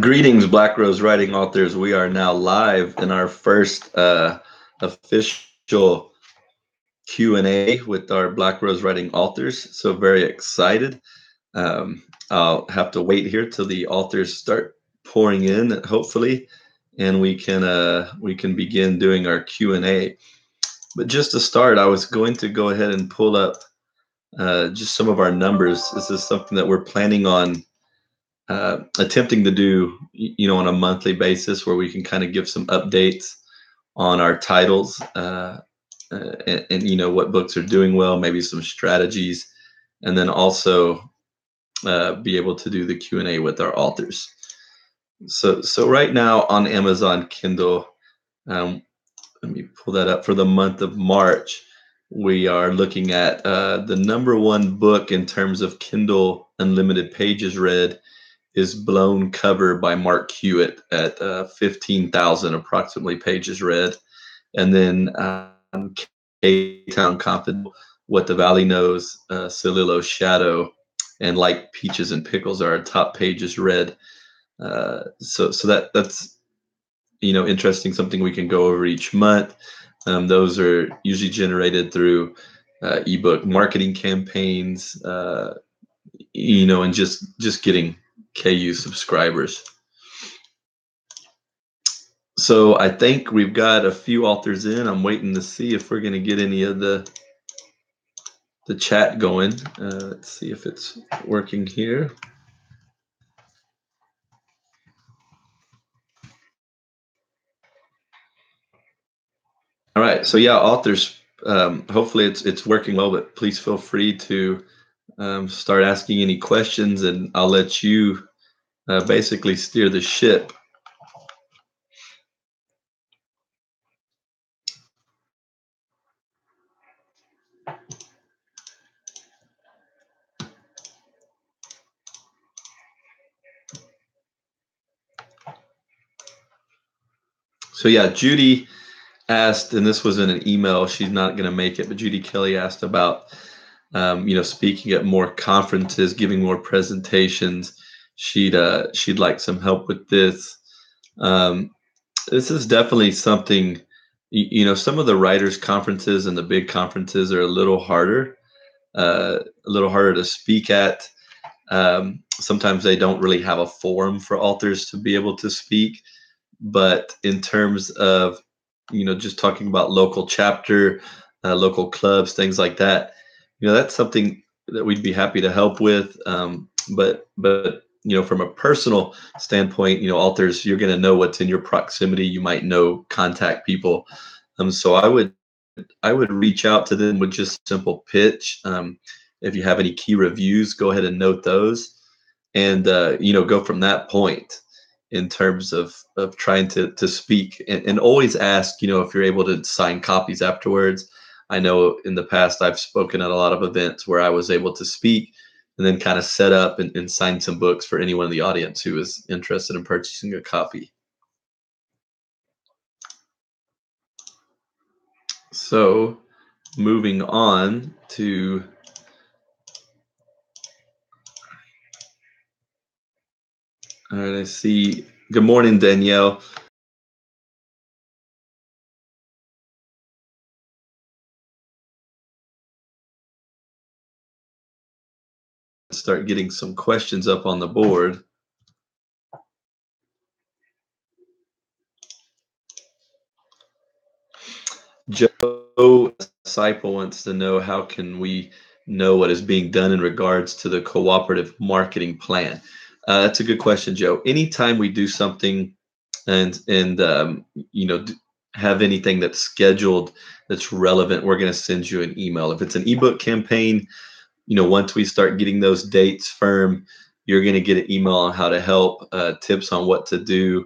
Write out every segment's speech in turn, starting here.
Greetings, Black Rose Writing authors. We are now live in our first official Q&A with our Black Rose Writing authors. So very excited. I'll have to wait here till the authors start pouring in, hopefully, and we can begin doing our Q&A. But just to start, I was going to go ahead and pull up just some of our numbers. This is something that we're planning on attempting to do, on a monthly basis, where we can kind of give some updates on our titles and what books are doing well, maybe some strategies, and then also be able to do the Q&A with our authors. So right now on Amazon Kindle, let me pull that up. For the month of March, we are looking at the number one book in terms of Kindle Unlimited pages read is Blown Cover by Mark Hewitt at 15,000 approximately pages read. And then K-Town Confidential, What the Valley Knows, Cilillo's Shadow, and Like Peaches and Pickles are our top pages read. So that's interesting, something we can go over each month. Those are usually generated through ebook marketing campaigns, and just getting KU subscribers. So I think we've got a few authors in. I'm waiting to see if we're going to get any of the chat going. Let's see if it's working here. All right. So yeah, authors. Hopefully it's working well, but please feel free to start asking any questions, and I'll let you basically steer the ship. So yeah, Judy asked, and this was in an email, she's not going to make it, but Judy Kelly asked about, speaking at more conferences, giving more presentations. She'd like some help with this. This is definitely something, some of the writers' conferences and the big conferences are a little harder to speak at. Sometimes they don't really have a forum for authors to be able to speak. But in terms of, just talking about local chapter, local clubs, things like that, that's something that we'd be happy to help with. But from a personal standpoint, authors, you're going to know what's in your proximity. You might know contact people. So I would reach out to them with just a simple pitch. If you have any key reviews, go ahead and note those, and go from that point in terms of trying to speak, and always ask, if you're able to sign copies afterwards. I know in the past I've spoken at a lot of events where I was able to speak and then kind of set up and sign some books for anyone in the audience who is interested in purchasing a copy. So moving on to all right, I see. Good morning, Danielle. Start getting some questions up on the board. Joe Seipel wants to know, how can we know what is being done in regards to the cooperative marketing plan? That's a good question, Joe. Anytime we do something and have anything that's scheduled that's relevant, we're going to send you an email. If it's an ebook campaign, once we start getting those dates firm, you're going to get an email on how to help, tips on what to do,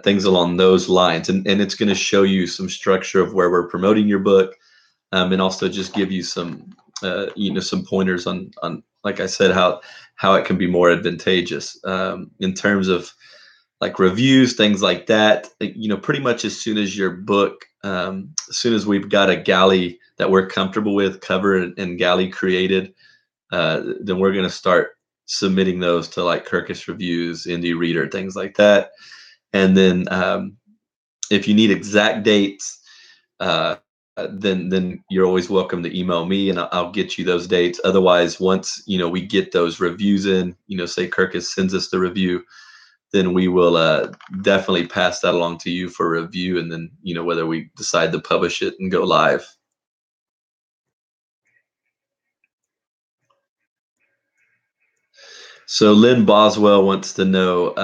things along those lines. And it's going to show you some structure of where we're promoting your book, and also just give you some, some pointers on, like I said, how it can be more advantageous in terms of like reviews, things like that. Pretty much as soon as your book, as soon as we've got a galley that we're comfortable with, cover and galley created, then we're going to start submitting those to like Kirkus Reviews, Indie Reader, things like that. And then if you need exact dates, then you're always welcome to email me, and I'll get you those dates. Otherwise, once we get those reviews in, say Kirkus sends us the review, then we will definitely pass that along to you for review, and then whether we decide to publish it and go live. So Lynn Boswell wants to know,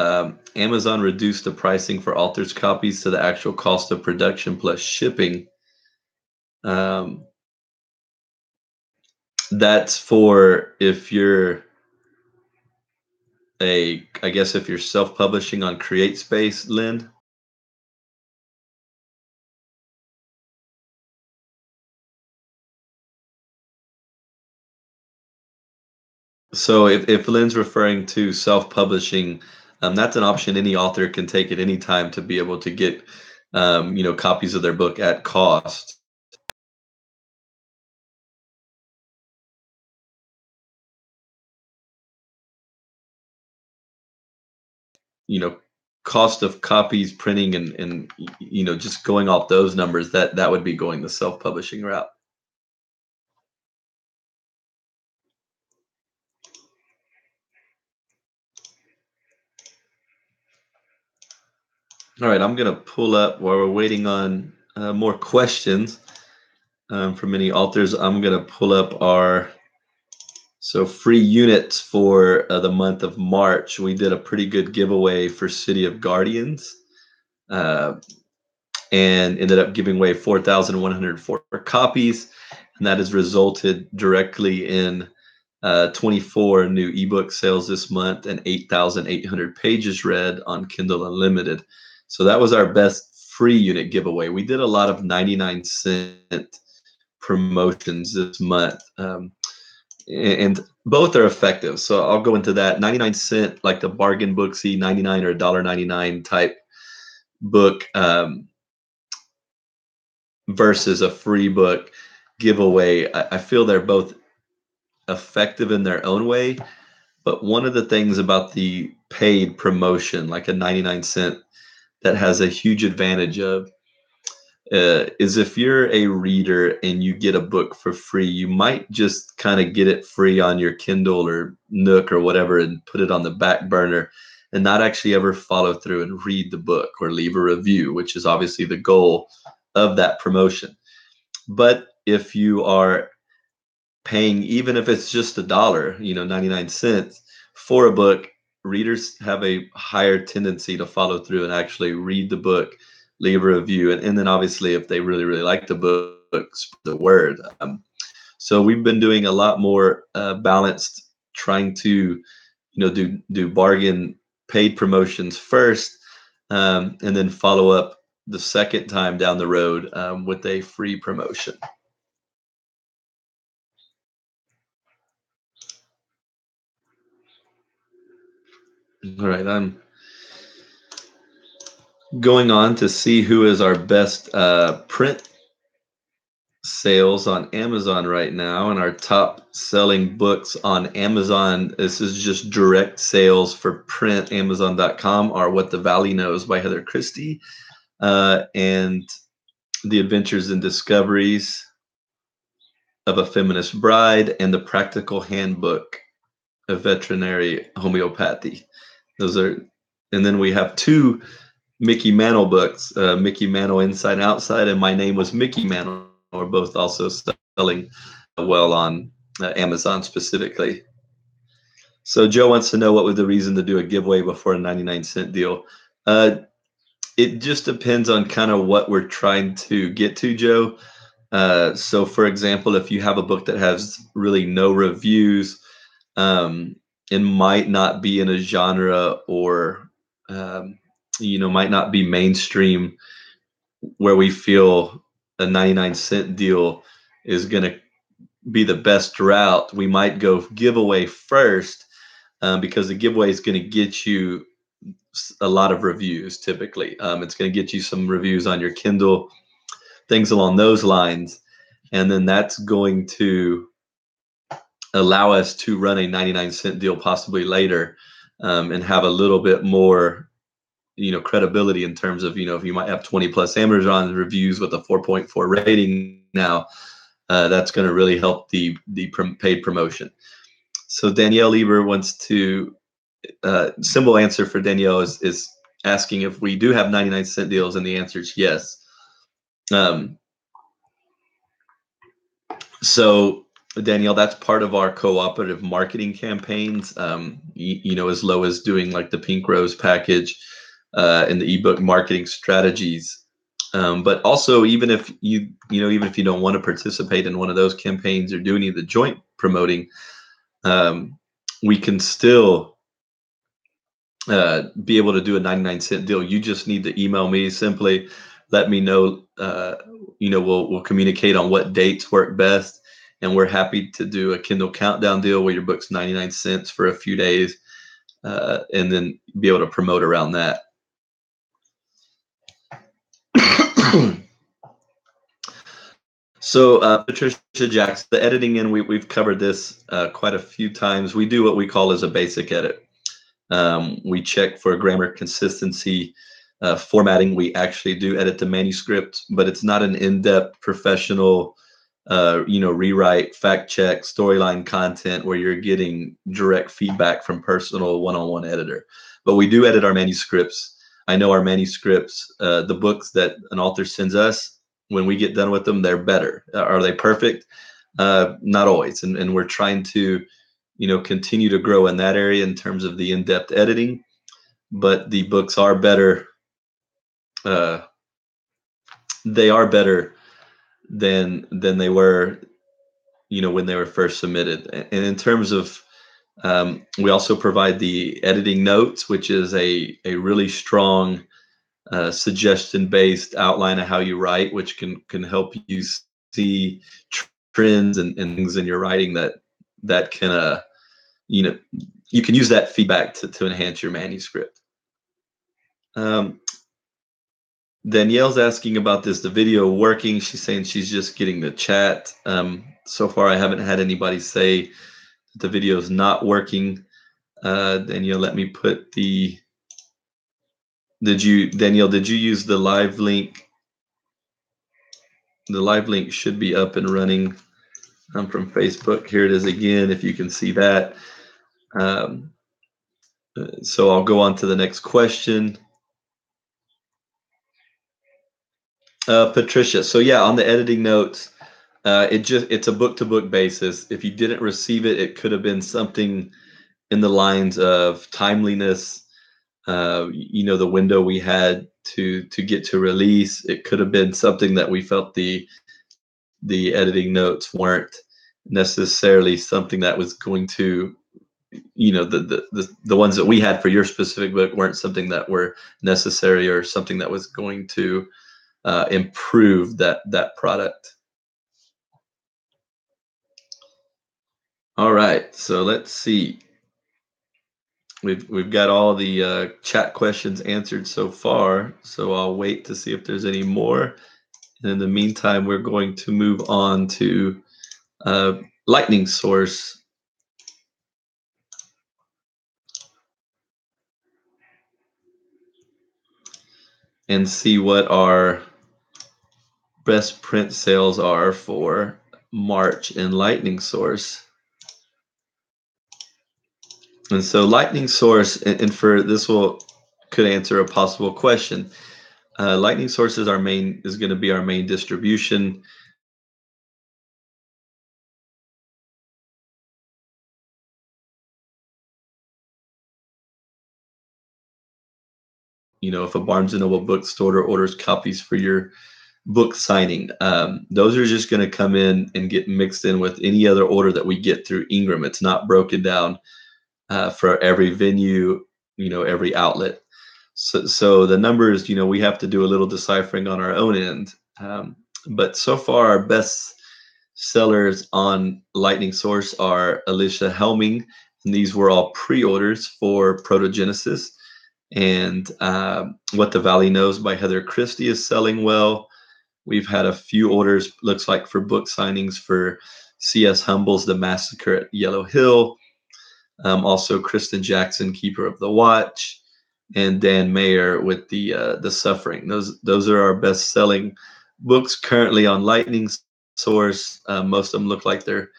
Amazon reduced the pricing for authors' copies to the actual cost of production plus shipping. That's for if you're I guess if you're self-publishing on CreateSpace, Lynn. So if Lynn's referring to self-publishing, that's an option any author can take at any time to be able to get, copies of their book at cost. Cost of copies, printing, and just going off those numbers, that would be going the self-publishing route. All right, I'm gonna pull up while we're waiting on more questions from many authors. I'm gonna pull up our free units for the month of March. We did a pretty good giveaway for City of Guardians, uh, and ended up giving away 4,104 copies, and that has resulted directly in 24 new ebook sales this month and 8,800 pages read on Kindle Unlimited. So that was our best free unit giveaway. We did a lot of 99-cent promotions this month, and both are effective. So I'll go into that. 99-cent, like the bargain booksy 99 or $1.99 type book, versus a free book giveaway. I feel they're both effective in their own way. But one of the things about the paid promotion, like a 99-cent, that has a huge advantage of is if you're a reader and you get a book for free, you might just kind of get it free on your Kindle or Nook or whatever and put it on the back burner and not actually ever follow through and read the book or leave a review, which is obviously the goal of that promotion. But if you are paying, even if it's just $1, 99 cents for a book, readers have a higher tendency to follow through and actually read the book, leave a review, and then obviously if they really, really like the book, spread the word. So we've been doing a lot more balanced, trying to, do bargain paid promotions first, and then follow up the second time down the road with a free promotion. All right, I'm going on to see who is our best print sales on Amazon right now, and our top selling books on Amazon. This is just direct sales for print. Amazon.com are What the Valley Knows by Heather Christie, and The Adventures and Discoveries of a Feminist Bride, and The Practical Handbook of Veterinary Homeopathy. Those are, and then we have two Mickey Mantle books, Mickey Mantle Inside and Outside, and My Name Was Mickey Mantle, are both also selling well on Amazon specifically. So Joe wants to know what was the reason to do a giveaway before a 99-cent deal. It just depends on kind of what we're trying to get to, Joe. So for example, if you have a book that has really no reviews, it might not be in a genre, or might not be mainstream, where we feel a 99-cent deal is going to be the best route. We might go giveaway first, because the giveaway is going to get you a lot of reviews. Typically, it's going to get you some reviews on your Kindle, things along those lines, and then that's going to allow us to run a 99-cent deal possibly later, and have a little bit more, credibility in terms of, if you might have 20 plus Amazon reviews with a 4.4 rating now, that's going to really help the paid promotion. So Danielle Lieber wants to, simple answer for Danielle is asking if we do have 99-cent deals, and the answer is yes. So Danielle, that's part of our cooperative marketing campaigns. As low as doing like the Pink Rose package, and the ebook marketing strategies. But also, even if you don't want to participate in one of those campaigns or do any of the joint promoting, we can still be able to do a 99-cent deal. You just need to email me, simply let me know. We'll communicate on what dates work best, and we're happy to do a Kindle countdown deal where your book's 99 cents for a few days, and then be able to promote around that. So Patricia Jackson, the editing in, we've covered this quite a few times. We do what we call as a basic edit. We check for grammar consistency, formatting. We actually do edit the manuscript, but it's not an in-depth professional, rewrite, fact check, storyline content where you're getting direct feedback from personal one-on-one editor. But we do edit our manuscripts. I know our manuscripts, the books that an author sends us, when we get done with them, they're better. Are they perfect? Not always. And we're trying to, continue to grow in that area in terms of the in-depth editing. But the books are better. They are better than they were, when they were first submitted. And in terms of, we also provide the editing notes, which is a really strong suggestion-based outline of how you write, which can help you see trends and things in your writing that can, you can use that feedback to enhance your manuscript. Danielle's asking about the video working. She's saying she's just getting the chat. So far, I haven't had anybody say that the video is not working. Danielle, let me put the. Danielle, did you use the live link? The live link should be up and running. From Facebook. Here it is again, if you can see that. So I'll go on to the next question. Patricia, so yeah, on the editing notes, it's a book-to-book basis. If you didn't receive it, it could have been something in the lines of timeliness, the window we had to get to release. It could have been something that we felt the editing notes weren't necessarily something that was going to, the ones that we had for your specific book weren't something that were necessary or something that was going to improve that product. All right, so let's see. We've got all the chat questions answered so far, so I'll wait to see if there's any more. And in the meantime, we're going to move on to Lightning Source. And see what our best print sales are for March in Lightning Source. And so Lightning Source, and for this could answer a possible question. Lightning Source is going to be our main distribution. If a Barnes & Noble bookstore orders copies for your book signing, those are just going to come in and get mixed in with any other order that we get through Ingram. It's not broken down for every venue, every outlet. So the numbers, we have to do a little deciphering on our own end. But so far, our best sellers on Lightning Source are Alicia Helming, and these were all pre-orders for Protogenesis. And What the Valley Knows by Heather Christie is selling well. We've had a few orders, looks like, for book signings for C.S. Humble's The Massacre at Yellow Hill, also Kristen Jackson, Keeper of the Watch, and Dan Mayer with The Suffering. Those are our best-selling books currently on Lightning Source. Most of them look like they're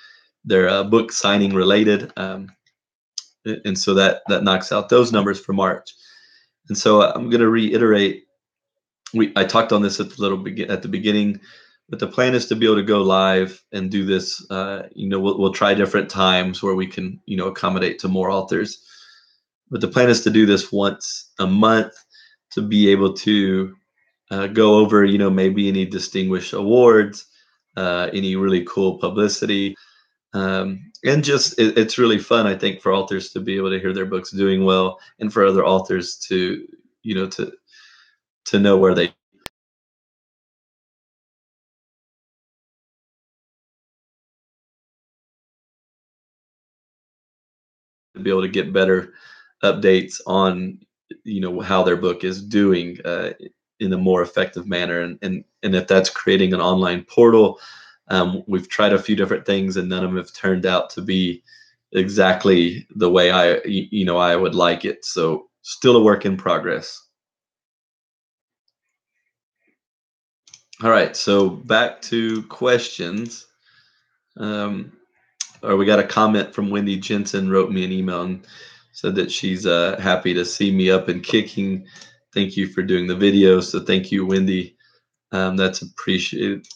book signing related, and so that knocks out those numbers for March. And so I'm going to reiterate. I talked on this at the beginning, but the plan is to be able to go live and do this. We'll try different times where we can accommodate to more authors. But the plan is to do this once a month to be able to go over maybe any distinguished awards, any really cool publicity. And just it's really fun, I think, for authors to be able to hear their books doing well, and for other authors to to know where they be able to get better updates on how their book is doing in a more effective manner. And if that's creating an online portal, we've tried a few different things and none of them have turned out to be exactly the way I would like it. So still a work in progress. All right, so back to questions. Or we got a comment from Wendy Jensen, wrote me an email and said that she's happy to see me up and kicking. Thank you for doing the video. So thank you, Wendy. That's appreciated.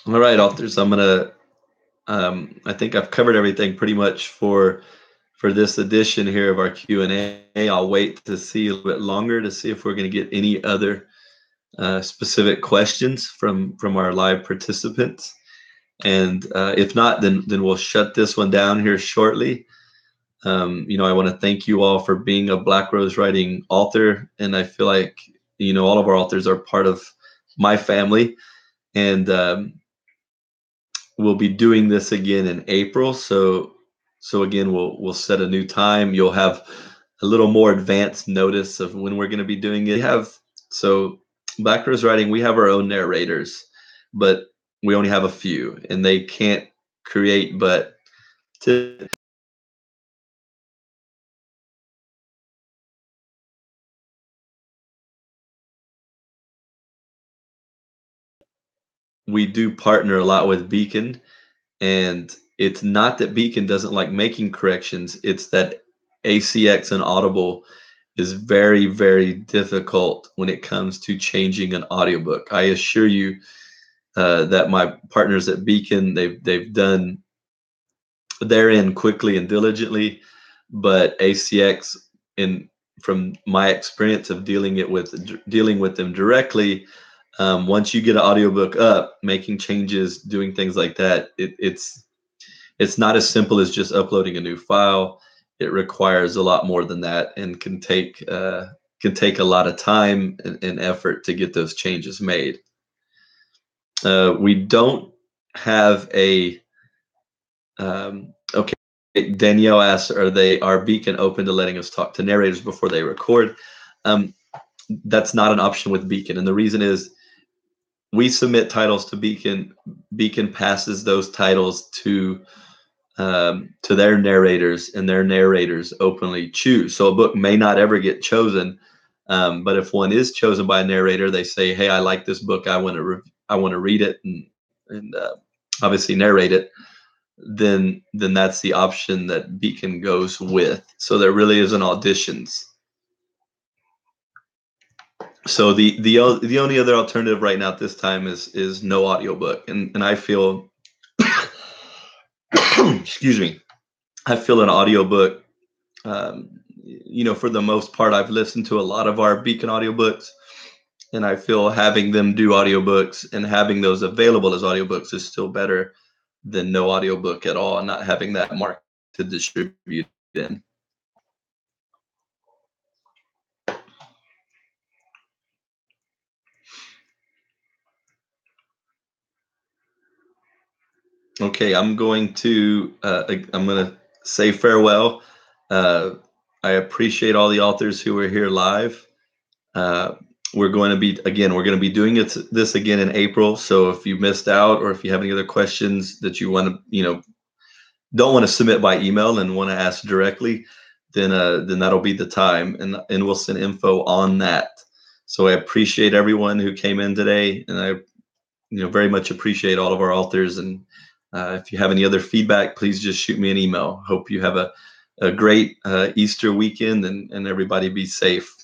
All right, authors. I think I've covered everything pretty much for this edition here of our Q&A. I'll wait to see a little bit longer to see if we're going to get any other specific questions from our live participants. And if not, then we'll shut this one down here shortly. I want to thank you all for being a Black Rose Writing author, and I feel like all of our authors are part of my family, and we'll be doing this again in April. So again, we'll set a new time. You'll have a little more advanced notice of when we're going to be doing it. Black Rose Writing, we have our own narrators, but we only have a few, and they can't create but we do partner a lot with Beacon, and it's not that Beacon doesn't like making corrections, it's that ACX and Audible is very, very difficult when it comes to changing an audiobook. I assure you that my partners at Beacon, they've done their end quickly and diligently, but ACX, from my experience of dealing with them directly, once you get an audiobook up, making changes, doing things like that, it's not as simple as just uploading a new file. It requires a lot more than that, and can take a lot of time and effort to get those changes made. We don't have a okay. Danielle asks, are Beacon open to letting us talk to narrators before they record? That's not an option with Beacon, and the reason is we submit titles to Beacon. Beacon passes those titles to their narrators, and their narrators openly choose. So a book may not ever get chosen, but if one is chosen by a narrator, they say, "Hey, I like this book. I want to read it and obviously narrate it." Then that's the option that Beacon goes with. So there really isn't auditions. So the only other alternative right now at this time is no audiobook, and I feel excuse me, I feel an audiobook, for the most part, I've listened to a lot of our Beacon audiobooks, and I feel having them do audiobooks and having those available as audiobooks is still better than no audiobook at all and not having that market to distribute in. Okay, I'm going to say farewell. I appreciate all the authors who were here live. we're going to be doing this again in April. So if you missed out, or if you have any other questions that you want to, don't want to submit by email and want to ask directly, then that'll be the time, and we'll send info on that. So I appreciate everyone who came in today, and I very much appreciate all of our authors. And if you have any other feedback, please just shoot me an email. Hope you have a great Easter weekend, and everybody be safe.